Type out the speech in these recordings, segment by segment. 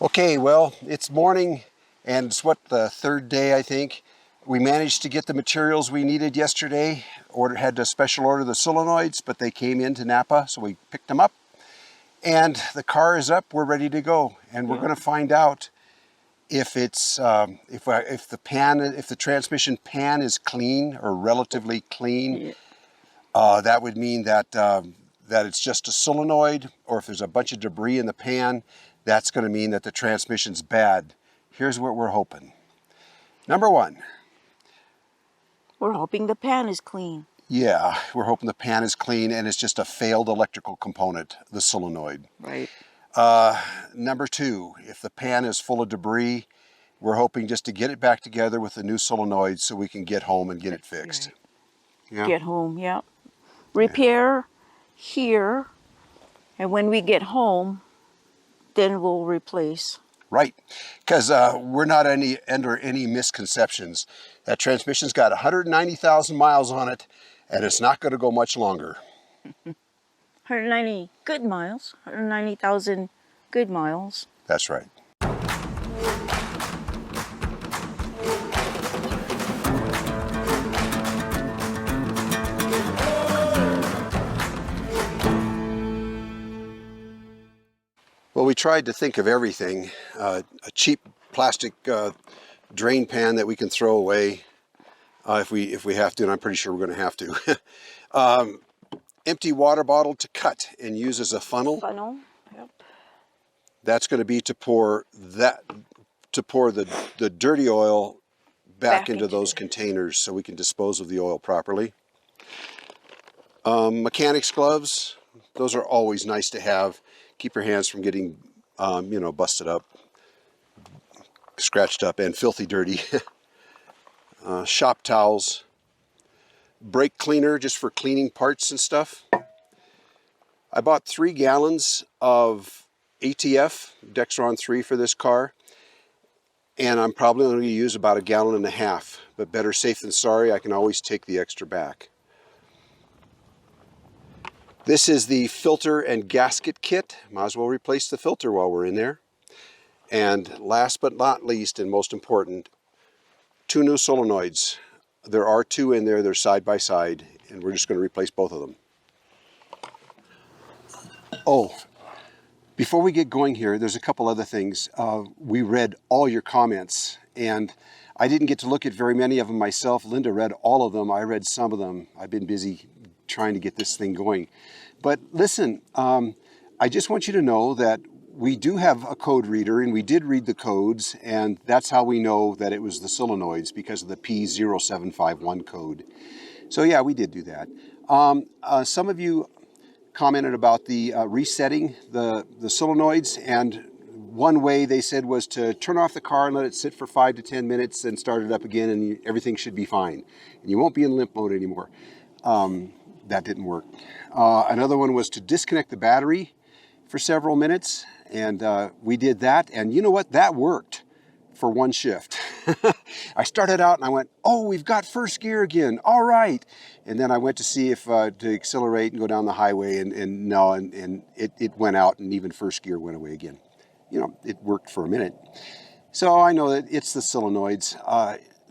Okay, well, it's morning and it's the third day, I think. We managed to get the materials we needed yesterday. Had to special order the solenoids, but they came into Napa, so we picked them up. And the car is up, we're ready to go. And we're going to find out if it's if the transmission pan is clean or relatively clean. That would mean that that it's just a solenoid, or if there's a bunch of debris in the pan, that's going to mean that the transmission's bad. Here's what we're hoping. Number one. We're hoping the pan is clean. Yeah, we're hoping the pan is clean and it's just a failed electrical component, the solenoid. Right. Number two, if the pan is full of debris, we're hoping just to get it back together with the new solenoid so we can get home and get it fixed. Right. Yeah? Get home, yeah. Repair here, and when we get home, then we'll replace. Right, because we're not under any misconceptions. That transmission's got 190,000 miles on it, and it's not going to go much longer. 190 good miles, 190,000 good miles. That's right. Well, we tried to think of everything. A cheap plastic drain pan that we can throw away if we have to, and I'm pretty sure we're going to have to. Empty water bottle to cut and use as a funnel. Yep. That's going to be to pour the dirty oil back into those containers so we can dispose of the oil properly. Mechanics gloves, those are always nice to have. Keep your hands from getting, busted up, scratched up, and filthy dirty. Shop towels. Brake cleaner just for cleaning parts and stuff. I bought 3 gallons of ATF, Dexron 3 for this car. And I'm probably only going to use about 1.5 gallons, but better safe than sorry. I can always take the extra back. This is the filter and gasket kit. Might as well replace the filter while we're in there. And last but not least, and most important, 2 new solenoids. There are 2 in there, they're side by side, and we're just going to replace both of them. Oh, before we get going here, there's a couple other things. We read all your comments, and I didn't get to look at very many of them myself. Linda read all of them. I read some of them. I've been busy trying to get this thing going. But listen, I just want you to know that we do have a code reader, and we did read the codes, and that's how we know that it was the solenoids, because of the P0751 code. So yeah, we did do that. Some of you commented about the resetting the solenoids, and one way they said was to turn off the car and let it sit for 5 to 10 minutes and start it up again, and everything should be fine. And you won't be in limp mode anymore. That didn't work. Another one was to disconnect the battery for several minutes, and we did that, and you know what? That worked for one shift. I started out and I went, oh, we've got first gear again, all right. And then I went to see if to accelerate and go down the highway, and no, and it went out, and even first gear went away again. You know, it worked for a minute. So I know that it's the solenoids.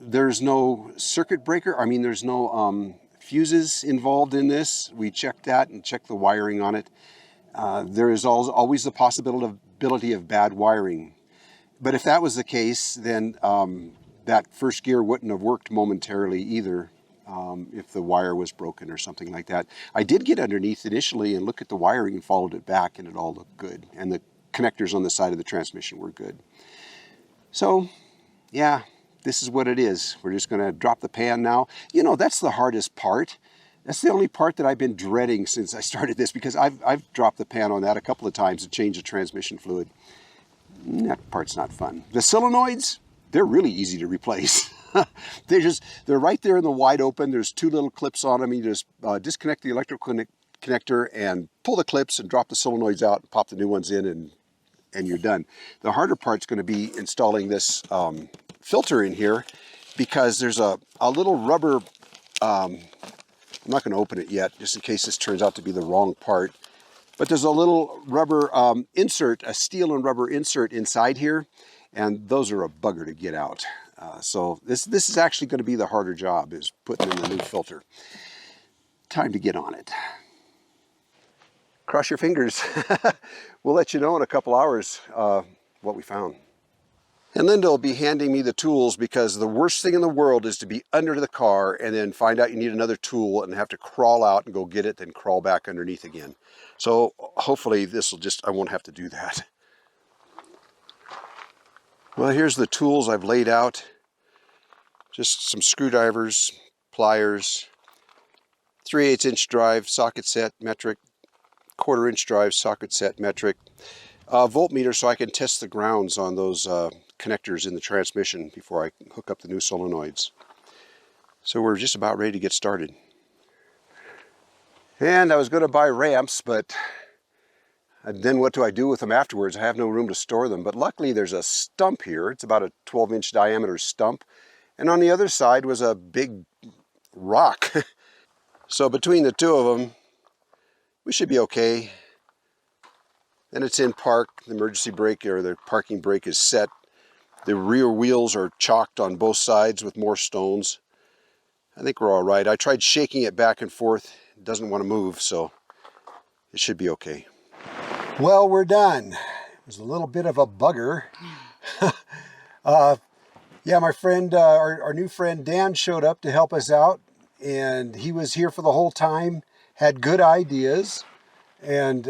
There's no circuit breaker. I mean, there's no fuses involved in this. We checked that and checked the wiring on it. There is always the possibility of bad wiring. But if that was the case, then that first gear wouldn't have worked momentarily either if the wire was broken or something like that. I did get underneath initially and look at the wiring and followed it back, and it all looked good. And the connectors on the side of the transmission were good. So, yeah, this is what it is. We're just going to drop the pan now. You know, that's the hardest part. That's the only part that I've been dreading since I started this, because I've dropped the pan on that a couple of times to change the transmission fluid. That part's not fun. The solenoids, they're really easy to replace. They're right there in the wide open. There's 2 little clips on them. You just disconnect the electrical connector and pull the clips and drop the solenoids out and pop the new ones in, and you're done. The harder part's going to be installing this filter in here, because there's a little rubber, I'm not going to open it yet, just in case this turns out to be the wrong part. But there's a little rubber insert, a steel and rubber insert inside here, and those are a bugger to get out. So this is actually going to be the harder job, is putting in the new filter. Time to get on it. Cross your fingers. We'll let you know in a couple hours what we found. And Linda will be handing me the tools, because the worst thing in the world is to be under the car and then find out you need another tool and have to crawl out and go get it, then crawl back underneath again. So hopefully this will I won't have to do that. Well, here's the tools I've laid out. Just some screwdrivers, pliers, 3/8 inch drive, socket set, metric, 1/4 inch drive, socket set, metric, voltmeter so I can test the grounds on those connectors in the transmission before I hook up the new solenoids. So we're just about ready to get started. And I was going to buy ramps, but then what do I do with them afterwards? I have no room to store them, but luckily there's a stump here. It's about a 12-inch diameter stump, and on the other side was a big rock. So between the two of them, we should be okay. Then it's in park. The emergency brake, or the parking brake, is set. The rear wheels are chalked on both sides with more stones. I think we're all right. I tried shaking it back and forth. It doesn't want to move, so it should be okay. Well, we're done. It was a little bit of a bugger. Yeah, my friend, our new friend Dan showed up to help us out, and he was here for the whole time, had good ideas, and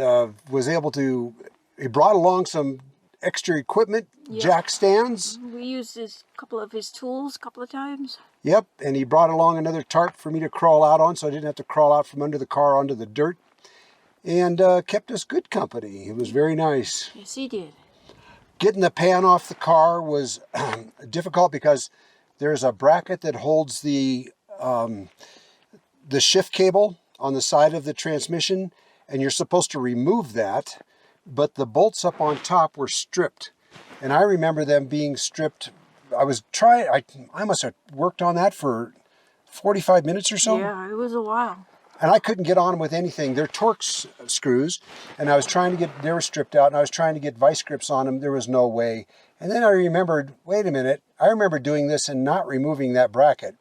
was able to, he brought along some extra equipment, yep. Jack stands. We used a couple of his tools a couple of times. Yep, and he brought along another tarp for me to crawl out on, so I didn't have to crawl out from under the car onto the dirt, and kept us good company. It was very nice. Yes, he did. Getting the pan off the car was difficult, because there's a bracket that holds the shift cable on the side of the transmission, and you're supposed to remove that, but the bolts up on top were stripped. And I remember them being stripped. I must have worked on that for 45 minutes or so. Yeah, it was a while. And I couldn't get on them with anything. They're Torx screws, and I was trying to get, they were stripped out, and I was trying to get vice grips on them. There was no way. And then I remembered, wait a minute, I remember doing this and not removing that bracket.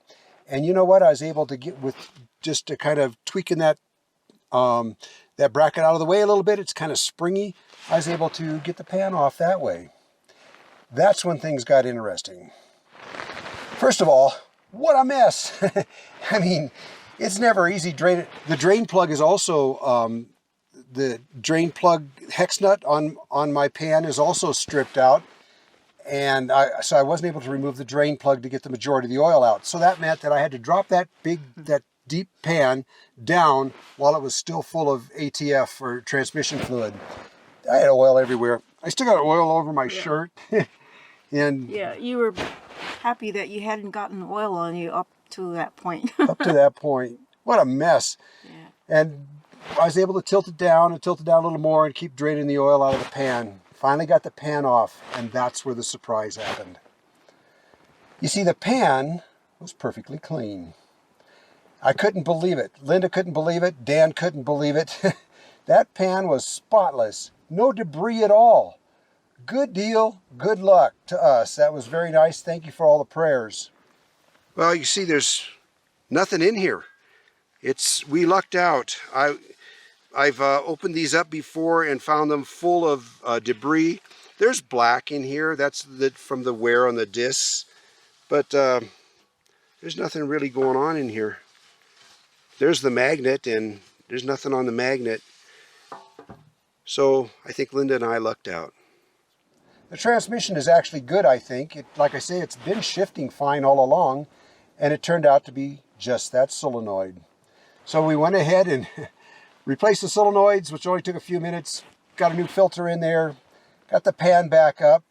And you know what? I was able to get, with just to kind of tweaking that bracket out of the way a little bit. It's kind of springy. I was able to get the pan off that way. That's when things got interesting. First of all, what a mess. I mean, it's never easy. The drain plug is also, the drain plug hex nut on my pan is also stripped out. And so I wasn't able to remove the drain plug to get the majority of the oil out. So that meant that I had to drop that deep pan down while it was still full of ATF, or transmission fluid. I had oil everywhere. I still got oil over my shirt. And yeah, you were happy that you hadn't gotten oil on you up to that point. Up to that point. What a mess. Yeah. And I was able to tilt it down a little more and keep draining the oil out of the pan. Finally got the pan off, and that's where the surprise happened. You see, the pan was perfectly clean. I couldn't believe it. Linda couldn't believe it. Dan couldn't believe it. That pan was spotless. No debris at all. Good deal. Good luck to us. That was very nice. Thank you for all the prayers. Well, you see, there's nothing in here. We lucked out. I've opened these up before and found them full of debris. There's black in here. That's from the wear on the discs. But there's nothing really going on in here. There's the magnet, and there's nothing on the magnet. So I think Linda and I lucked out. The transmission is actually good, I think. Like I say, it's been shifting fine all along, and it turned out to be just that solenoid. So we went ahead and replaced the solenoids, which only took a few minutes, got a new filter in there, got the pan back up.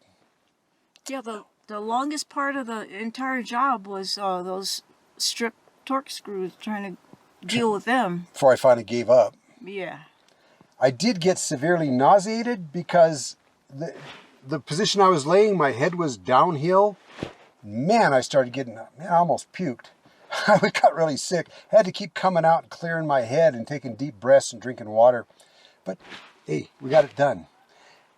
Yeah, the longest part of the entire job was those stripped Torx screws, trying to deal with them. Before I finally gave up. Yeah. I did get severely nauseated because the position I was laying, my head was downhill. Man, I started getting, I almost puked. I got really sick. I had to keep coming out and clearing my head and taking deep breaths and drinking water. But hey, we got it done.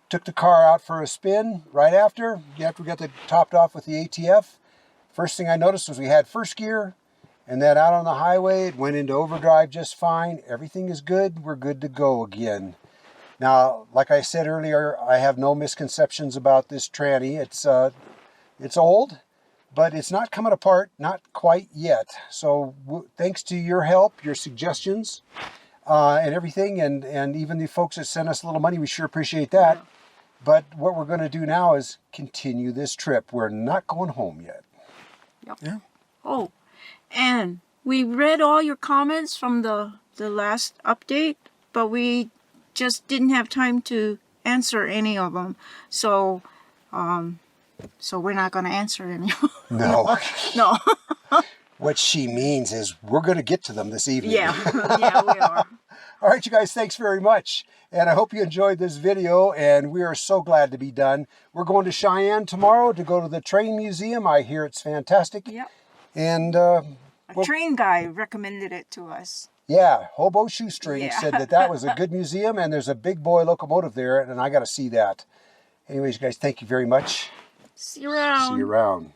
Took the car out for a spin right after we got it topped off with the ATF. First thing I noticed was we had first gear, and then out on the highway, it went into overdrive just fine. Everything is good. We're good to go again. Now, like I said earlier, I have no misconceptions about this tranny. It's old, but it's not coming apart, not quite yet. So thanks to your help, your suggestions, and everything, and even the folks that sent us a little money, we sure appreciate that. Yeah. But what we're going to do now is continue this trip. We're not going home yet. Yep. Yeah. Oh, and we read all your comments from the last update, but we just didn't have time to answer any of them. So we're not going to answer any. No. No. What she means is we're going to get to them this evening. Yeah. Yeah, we are. All right, you guys, thanks very much. And I hope you enjoyed this video, and we are so glad to be done. We're going to Cheyenne tomorrow to go to the train museum. I hear it's fantastic. Yep. And A train guy recommended it to us. yeah, Hobo Shoestring Yeah. said that was a good museum, and there's a big boy locomotive there, and I got to see that. Anyways, guys, thank you very much. See you around. See you around.